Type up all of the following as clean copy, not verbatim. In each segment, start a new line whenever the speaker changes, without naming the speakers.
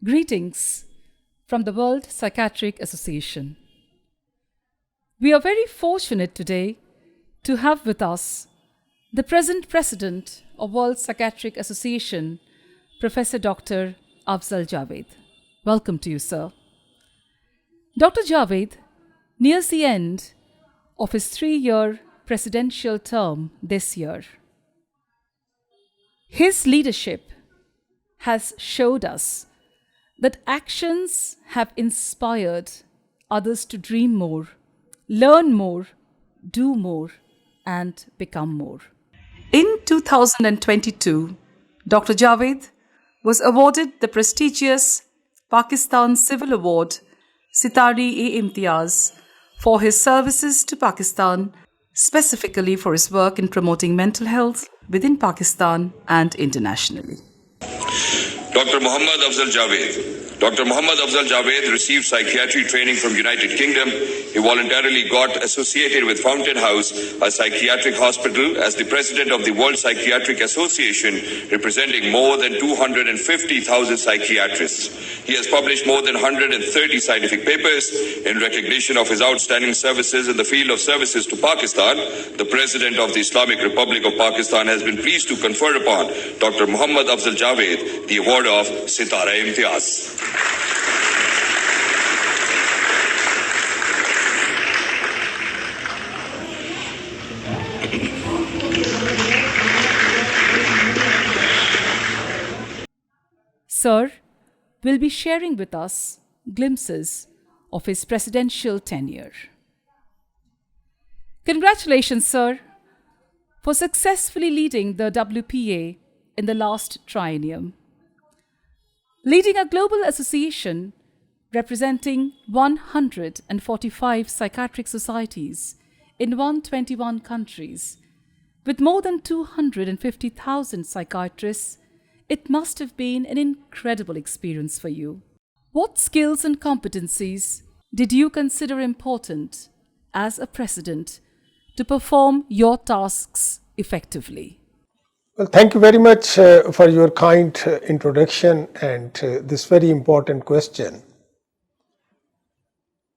Greetings from the World Psychiatric Association. We are very fortunate today to have with us the present President of World Psychiatric Association, Professor Dr. Afzal Javed. Welcome to you, sir. Dr. Javed nears the end of his 3-year presidential term this year. His leadership has showed us that actions have inspired others to dream more, learn more, do more, and become more. In 2022, Dr. Javed was awarded the prestigious Pakistan Civil Award Sitari-e-Imtiaz for his services to Pakistan, specifically for his work in promoting mental health within Pakistan and internationally.
Dr. Muhammad Afzal Javed. Dr. Muhammad Afzal Javed received psychiatry training from United Kingdom. He voluntarily got associated with Fountain House, a psychiatric hospital, as the president of the World Psychiatric Association, representing more than 250,000 psychiatrists. He has published more than 130 scientific papers. In recognition of his outstanding services in the field of services to Pakistan, the President of the Islamic Republic of Pakistan has been pleased to confer upon Dr. Muhammad Afzal Javed the award of Sitara-e-Imtiaz.
Sir will be sharing with us glimpses of his presidential tenure. Congratulations, sir, for successfully leading the WPA in the last Triennium. Leading a global association representing 145 psychiatric societies in 121 countries, with more than 250,000 psychiatrists, it must have been an incredible experience for you. What skills and competencies did you consider important as a president to perform your tasks effectively?
Well, thank you very much for your kind introduction and this very important question.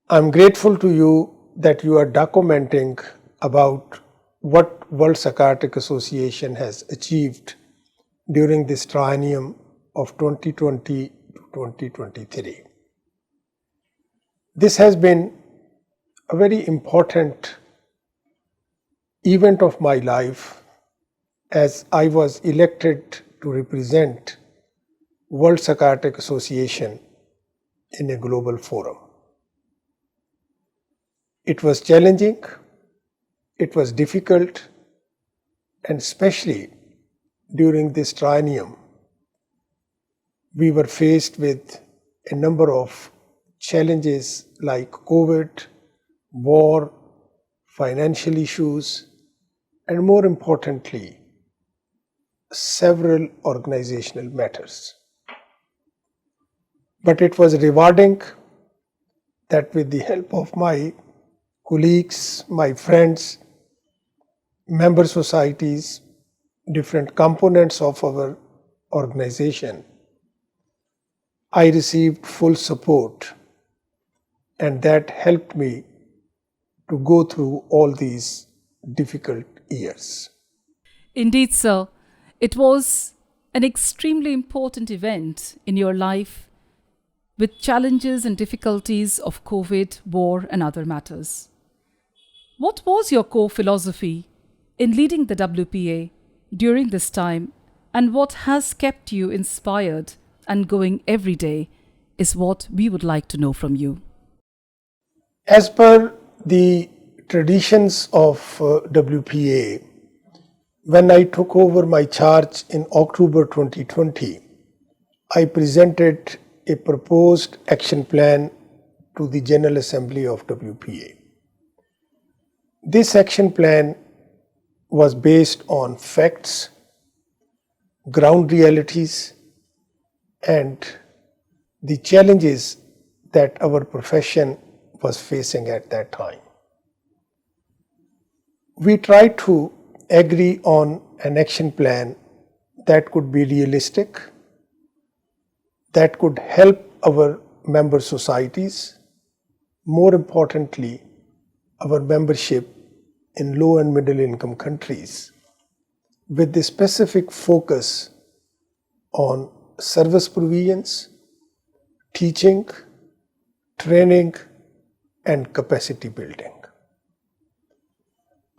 I'm grateful to you that you are documenting about what World Psychiatric Association has achieved during this triennium of 2020 to 2023. This has been a very important event of my life, as I was elected to represent World Psychiatric Association in a global forum. It was challenging, it was difficult, and especially during this triennium, we were faced with a number of challenges like COVID, war, financial issues, and more importantly, several organizational matters. But it was rewarding that with the help of my colleagues, my friends, member societies, different components of our organization, I received full support, and that helped me to go through all these difficult years.
Indeed, sir. It was an extremely important event in your life with challenges and difficulties of COVID, war, and other matters. What was your core philosophy in leading the WPA during this time, and what has kept you inspired and going every day is what we would like to know from you.
As per the traditions of WPA, when I took over my charge in October 2020, I presented a proposed action plan to the General Assembly of WPA. This action plan was based on facts, ground realities, and the challenges that our profession was facing at that time. We tried to agree on an action plan that could be realistic, that could help our member societies, more importantly, our membership in low and middle income countries, with the specific focus on service provisions, teaching, training, and capacity building.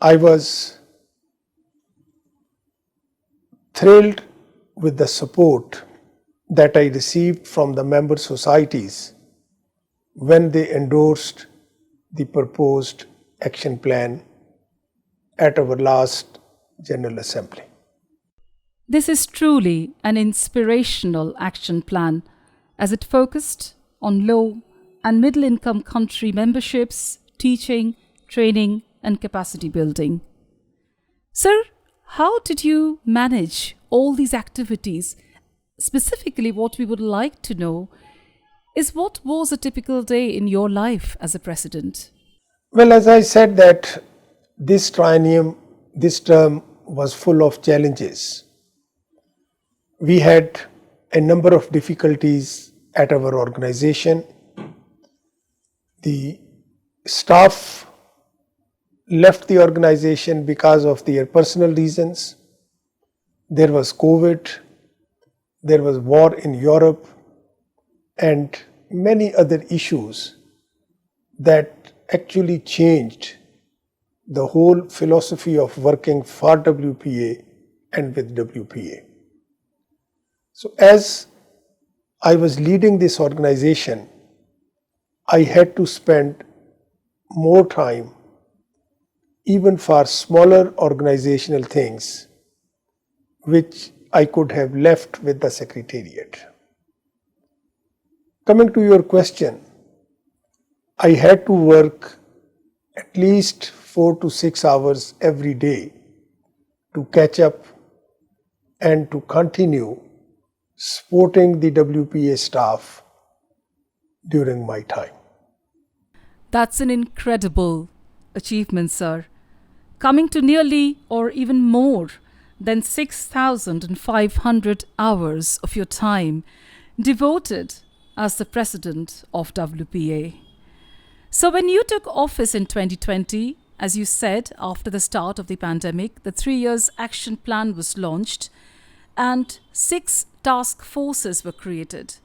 I was thrilled with the support that I received from the member societies when they endorsed the proposed action plan at our last General Assembly.
This is truly an inspirational action plan as it focused on low and middle income country memberships, teaching, training, and capacity building. Sir, how did you manage all these activities? Specifically, what we would like to know is what was a typical day in your life as a president?
Well, as I said that this triennium, this term was full of challenges. We had a number of difficulties at our organization. The staff left the organization because of their personal reasons. There was COVID, there was war in Europe, and many other issues that actually changed the whole philosophy of working for WPA and with WPA. So as I was leading this organization, I had to spend more time even for smaller organizational things which I could have left with the Secretariat. Coming to your question, I had to work at least 4 to 6 hours every day to catch up and to continue supporting the WPA staff during my time.
That's an incredible achievement, sir. Coming to nearly or even more than 6,500 hours of your time devoted as the president of WPA. So when you took office in 2020, as you said, after the start of the pandemic, the 3 years action plan was launched and 6 task forces were created.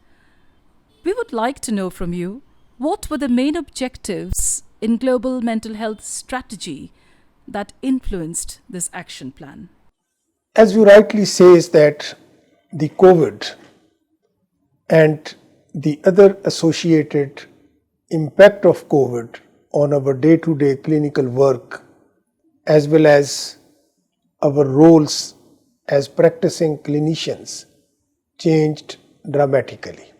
We would like to know from you, what were the main objectives in global mental health strategy that influenced this action plan?
As you rightly say, is that the COVID and the other associated impact of COVID on our day-to-day clinical work, as well as our roles as practicing clinicians, changed dramatically.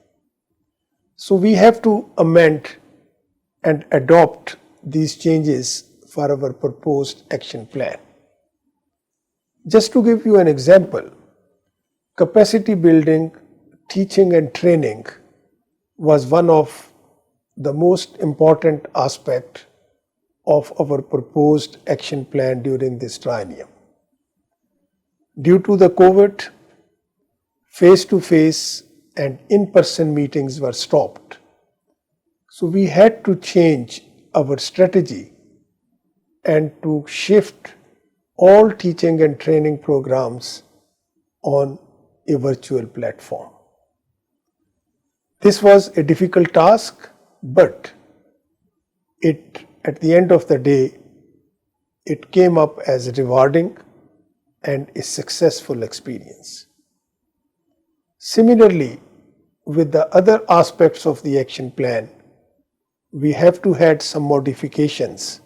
So we have to amend and adopt these changes for our proposed action plan. Just to give you an example, capacity building, teaching and training was one of the most important aspect of our proposed action plan during this triennium. Due to the COVID, face-to-face and in-person meetings were stopped. So we had to change our strategy and to shift all teaching and training programs on a virtual platform. This was a difficult task, but at the end of the day, it came up as rewarding and a successful experience. Similarly, with the other aspects of the action plan, we have to add some modifications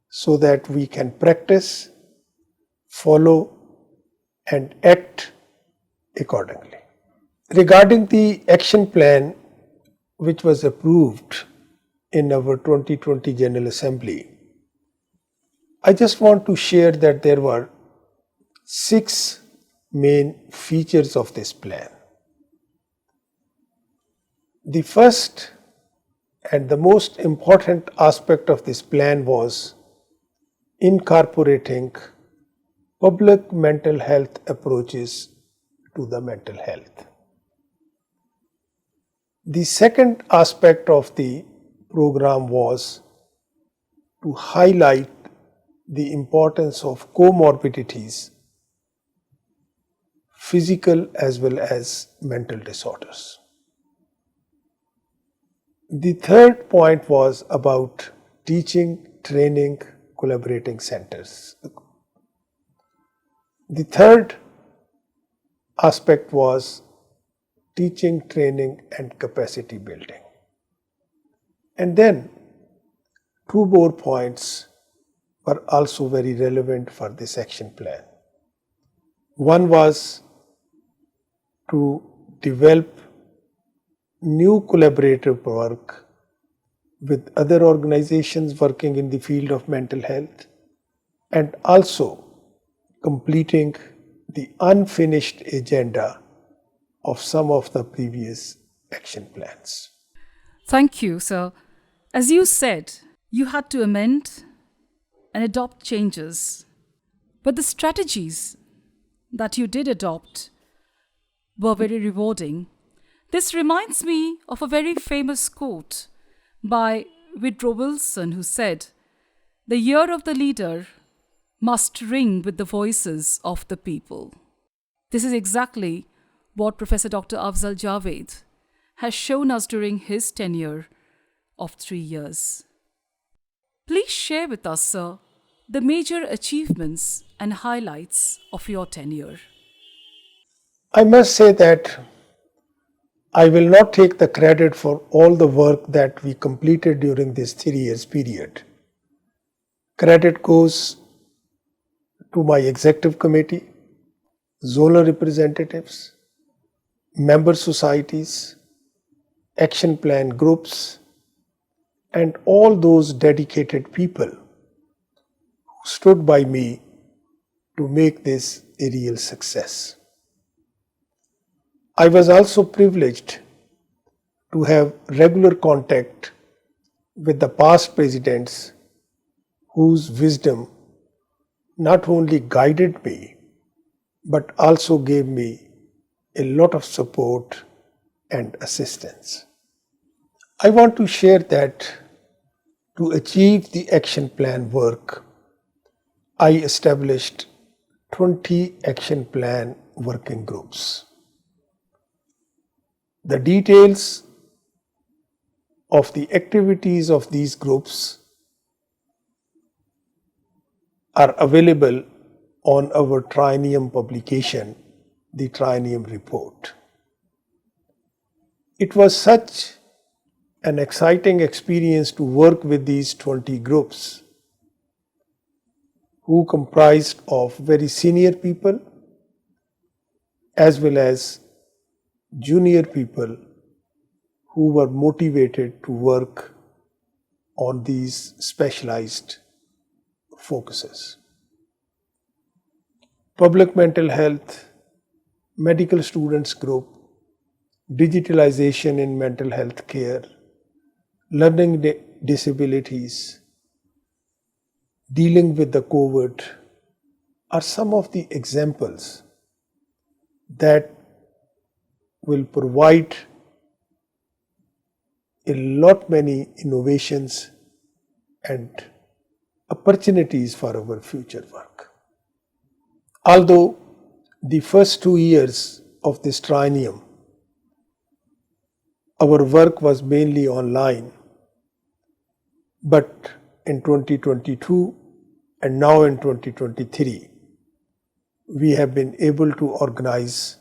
so that we can practice, follow, and act accordingly. Regarding the action plan which was approved in our 2020 General Assembly, I just want to share that there were 6 main features of this plan. The first and the most important aspect of this plan was incorporating public mental health approaches to the mental health. The second aspect of the program was to highlight the importance of comorbidities, physical as well as mental disorders. The third point was about teaching, training, collaborating centers. The third aspect was teaching, training, and capacity building. And then two more points were also very relevant for this action plan. One was to develop new collaborative work with other organizations working in the field of mental health, and also completing the unfinished agenda of some of the previous action plans.
Thank you, sir. As you said, you had to amend and adopt changes, but the strategies that you did adopt were very rewarding. This reminds me of a very famous quote by Woodrow Wilson, who said, "The year of the leader must ring with the voices of the people." This is exactly what Professor Dr. Afzal Javed has shown us during his tenure of 3 years. Please share with us, sir, the major achievements and highlights of your tenure.
I must say that I will not take the credit for all the work that we completed during this 3 years period. Credit goes to my executive committee, zonal representatives, member societies, action plan groups, and all those dedicated people who stood by me to make this a real success. I was also privileged to have regular contact with the past presidents whose wisdom not only guided me but also gave me a lot of support and assistance. I want to share that to achieve the action plan work, I established 20 action plan working groups. The details of the activities of these groups are available on our Triennium publication, the Triennium report. It was such an exciting experience to work with these 20 groups who comprised of very senior people as well as junior people who were motivated to work on these specialized focuses. Public mental health, medical students group, digitalization in mental health care, learning disabilities, dealing with the COVID are some of the examples that will provide a lot many innovations and opportunities for our future work. Although the first 2 years of this triennium, our work was mainly online, but in 2022 and now in 2023, we have been able to organize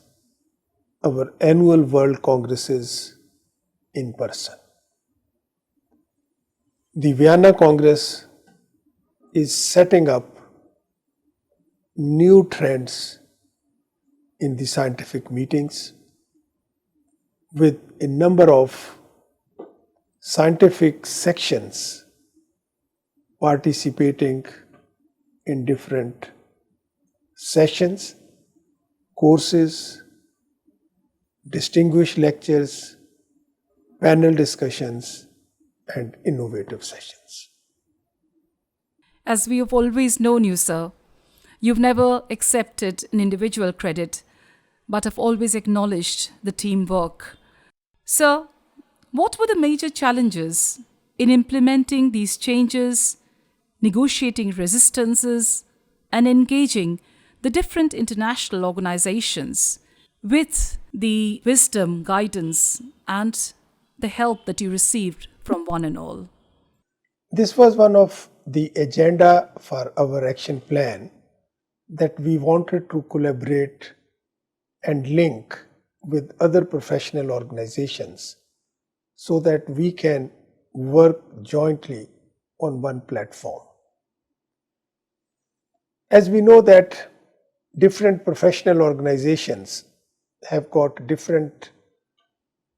our annual World Congresses in person. The Vienna Congress is setting up new trends in the scientific meetings with a number of scientific sections participating in different sessions, courses, distinguished lectures, panel discussions, and innovative sessions.
As we have always known you, sir, you've never accepted an individual credit, but have always acknowledged the teamwork. Sir, What were the major challenges in implementing these changes, negotiating resistances, and engaging the different international organizations with the wisdom, guidance, and the help that you received from one and all?
This was one of the agenda for our action plan, that we wanted to collaborate and link with other professional organizations so that we can work jointly on one platform. As we know that different professional organizations have got different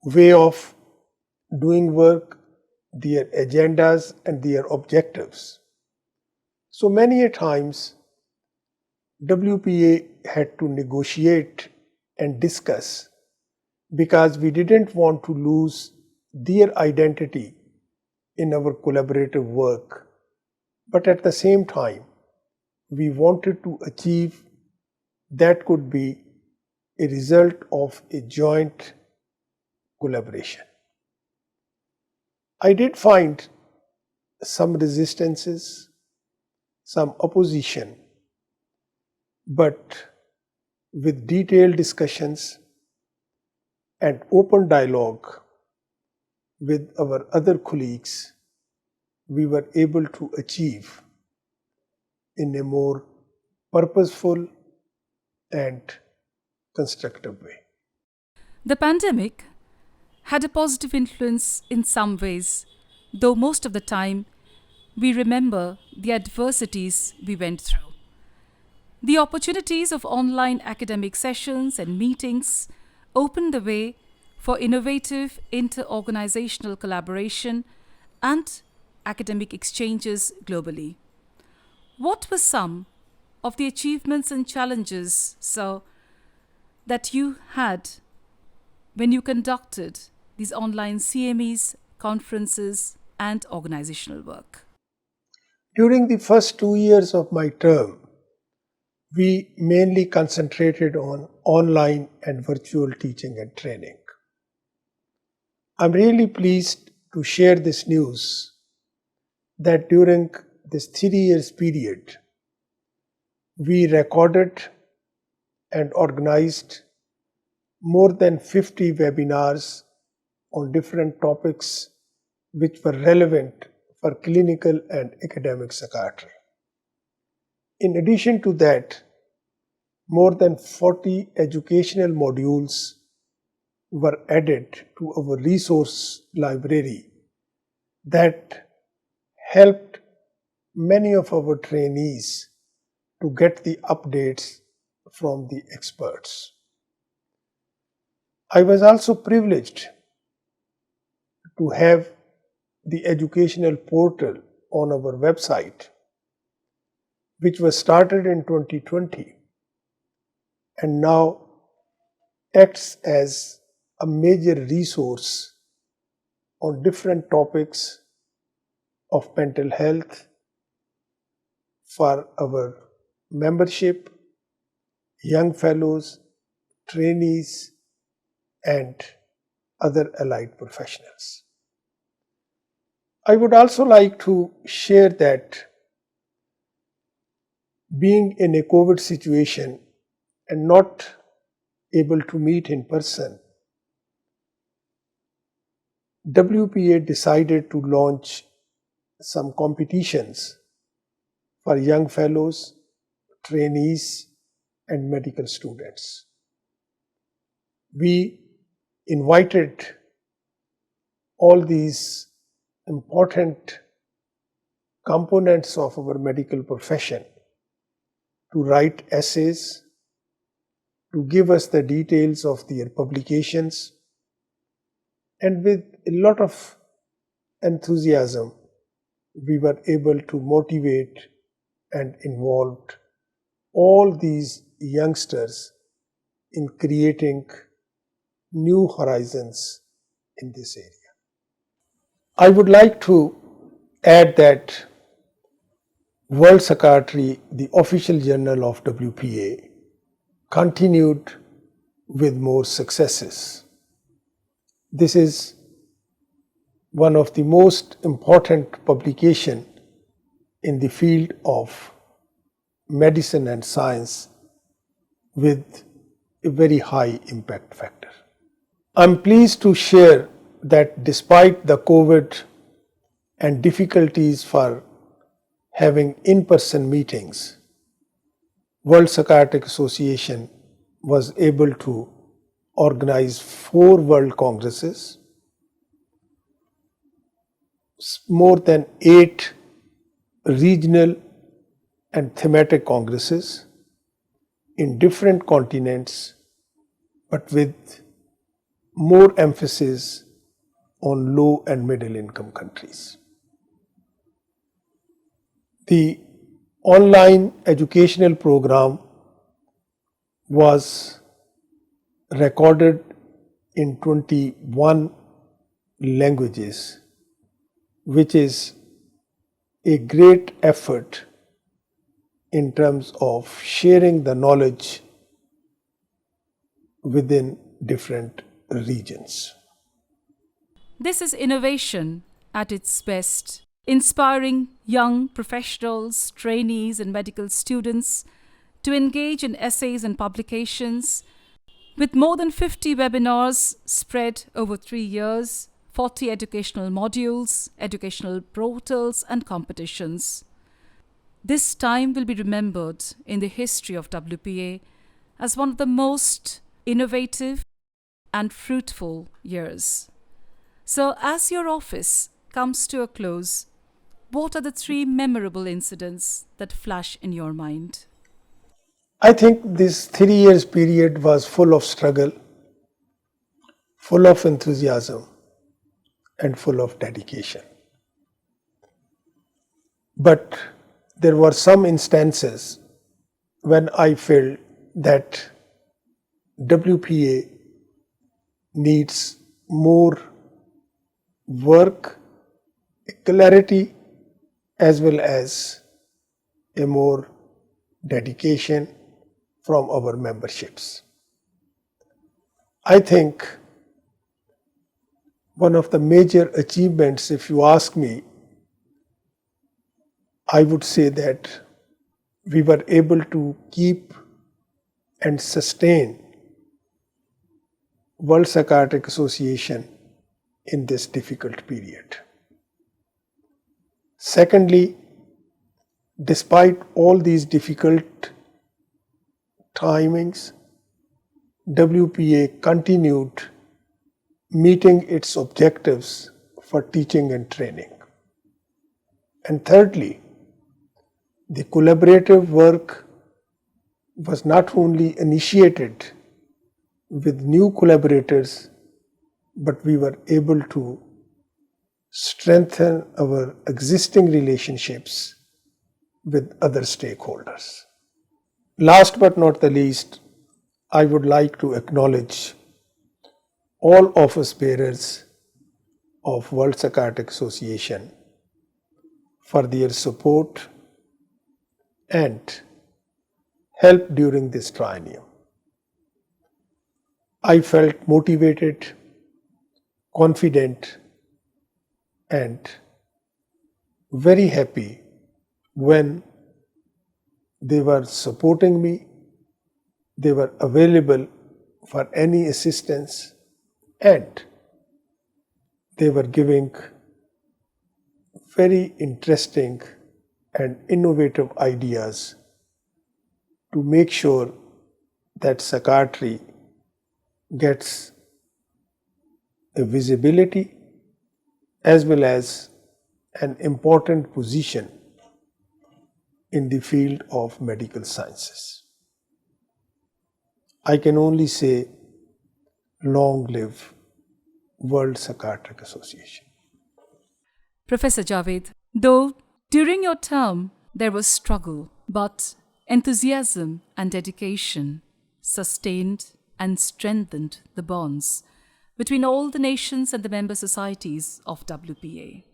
way of doing work, their agendas and their objectives. So many a times WPA had to negotiate and discuss because we didn't want to lose their identity in our collaborative work, but at the same time we wanted to achieve that could be a result of a joint collaboration. I did find some resistances, some opposition, but with detailed discussions and open dialogue with our other colleagues, we were able to achieve in a more purposeful and constructive way.
The pandemic had a positive influence in some ways, though most of the time we remember the adversities we went through. The opportunities of online academic sessions and meetings opened the way for innovative inter-organizational collaboration and academic exchanges globally. What were some of the achievements and challenges, sir, that you had when you conducted these online CMEs, conferences, and organizational work?
During the first 2 years of my term, we mainly concentrated on online and virtual teaching and training. I'm really pleased to share this news that during this 3 years period, we recorded and organized more than 50 webinars on different topics which were relevant for clinical and academic psychiatry. In addition to that, more than 40 educational modules were added to our resource library that helped many of our trainees to get the updates from the experts. I was also privileged to have the educational portal on our website, which was started in 2020 and now acts as a major resource on different topics of mental health for our membership, young fellows, trainees, and other allied professionals. I would also like to share that being in a COVID situation and not able to meet in person, WPA decided to launch some competitions for young fellows, trainees, and medical students. We invited all these important components of our medical profession to write essays, to give us the details of their publications, and with a lot of enthusiasm, we were able to motivate and involve all these youngsters in creating new horizons in this area. I would like to add that World Psychiatry, the official journal of WPA, continued with more successes. This is one of the most important publication in the field of medicine and science with a very high impact factor. I'm pleased to share that despite the COVID and difficulties for having in-person meetings, World Psychiatric Association was able to organize 4 world congresses, more than 8 regional and thematic congresses in different continents, but with more emphasis on low and middle income countries. The online educational program was recorded in 21 languages, which is a great effort in terms of sharing the knowledge within different regions.
This is innovation at its best, inspiring young professionals, trainees, and medical students to engage in essays and publications, with more than 50 webinars spread over 3 years, 40 educational modules, educational portals, and competitions. This time will be remembered in the history of WPA as one of the most innovative and fruitful years. So, as your office comes to a close, what are the 3 memorable incidents that flash in your mind?
I think this 3 years period was full of struggle, full of enthusiasm, and full of dedication. But there were some instances when I felt that WPA needs more work, clarity, as well as a more dedication from our memberships. I think one of the major achievements, if you ask me, I would say that we were able to keep and sustain World Psychiatric Association in this difficult period. Secondly, despite all these difficult timings, WPA continued meeting its objectives for teaching and training. And thirdly, the collaborative work was not only initiated with new collaborators, but we were able to strengthen our existing relationships with other stakeholders. Last but not the least, I would like to acknowledge all office bearers of World Psychiatric Association for their support and help during this triennium. I felt motivated, confident, and very happy when they were supporting me, they were available for any assistance, and they were giving very interesting and innovative ideas to make sure that psychiatry gets a visibility as well as an important position in the field of medical sciences. I can only say, long live World Psychiatric Association.
Professor Javed, though during your term there was struggle, but enthusiasm and dedication sustained and strengthened the bonds between all the nations and the member societies of WPA.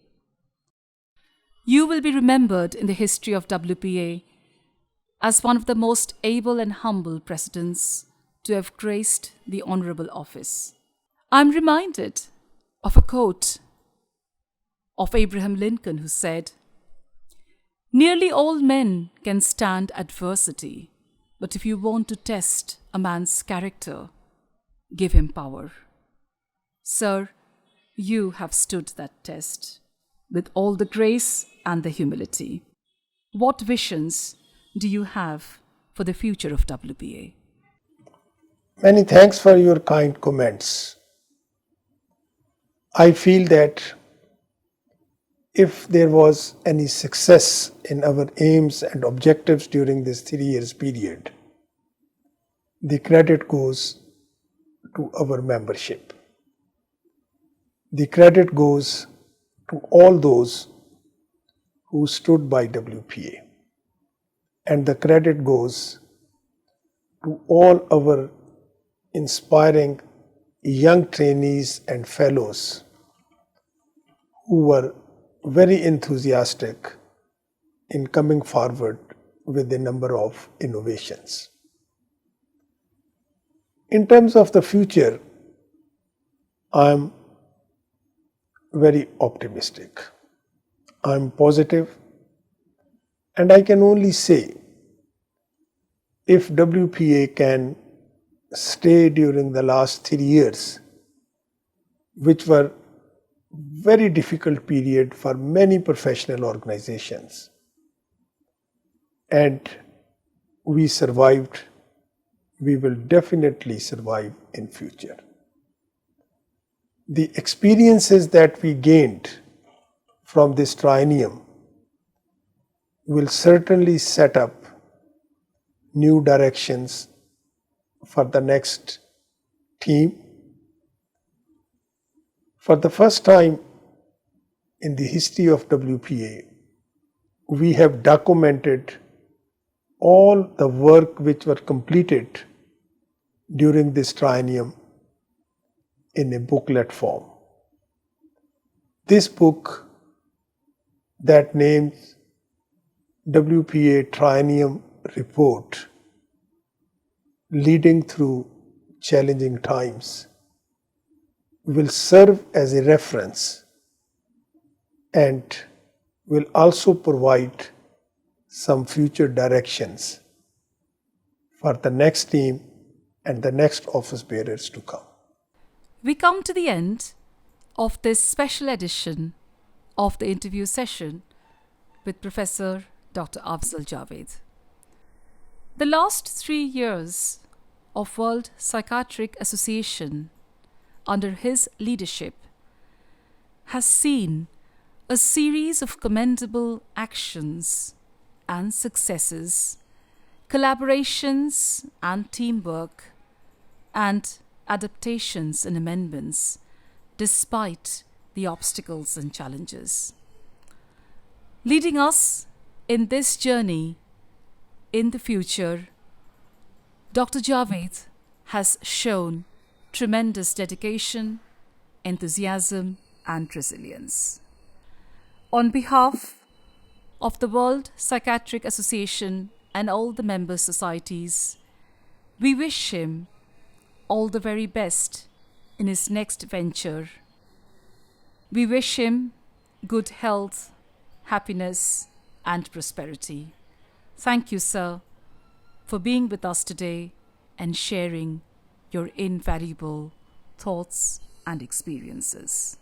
You will be remembered in the history of WPA as one of the most able and humble presidents to have graced the honorable office. I'm reminded of a quote of Abraham Lincoln, who said, "Nearly all men can stand adversity, but if you want to test a man's character, give him power." Sir, you have stood that test with all the grace and the humility. What visions do you have for the future of WPA?
Many thanks for your kind comments. I feel that if there was any success in our aims and objectives during this 3 years period, the credit goes to our membership. The credit goes to all those who stood by WPA. And the credit goes to all our inspiring young trainees and fellows who were very enthusiastic in coming forward with a number of innovations. In terms of the future, I am very optimistic. I am positive, and I can only say if WPA can stay during the last 3 years, which were very difficult period for many professional organizations, and we survived, we will definitely survive in future. The experiences that we gained from this Triennium will certainly set up new directions for the next team. For the first time in the history of WPA, we have documented all the work which were completed during this Triennium in a booklet form. This book that names WPA Triennium Report, Leading Through Challenging Times, will serve as a reference and will also provide some future directions for the next team and the next office bearers to come.
We come to the end of this special edition of the interview session with Professor Dr. Afzal Javed. The last 3 years of World Psychiatric Association under his leadership has seen a series of commendable actions and successes, collaborations and teamwork, and adaptations and amendments despite the obstacles and challenges. Leading us in this journey in the future, Dr. Javed has shown tremendous dedication, enthusiasm, and resilience. On behalf of the World Psychiatric Association and all the member societies, we wish him all the very best in his next venture. We wish him good health, happiness, and prosperity. Thank you, sir, for being with us today and sharing your invaluable thoughts and experiences.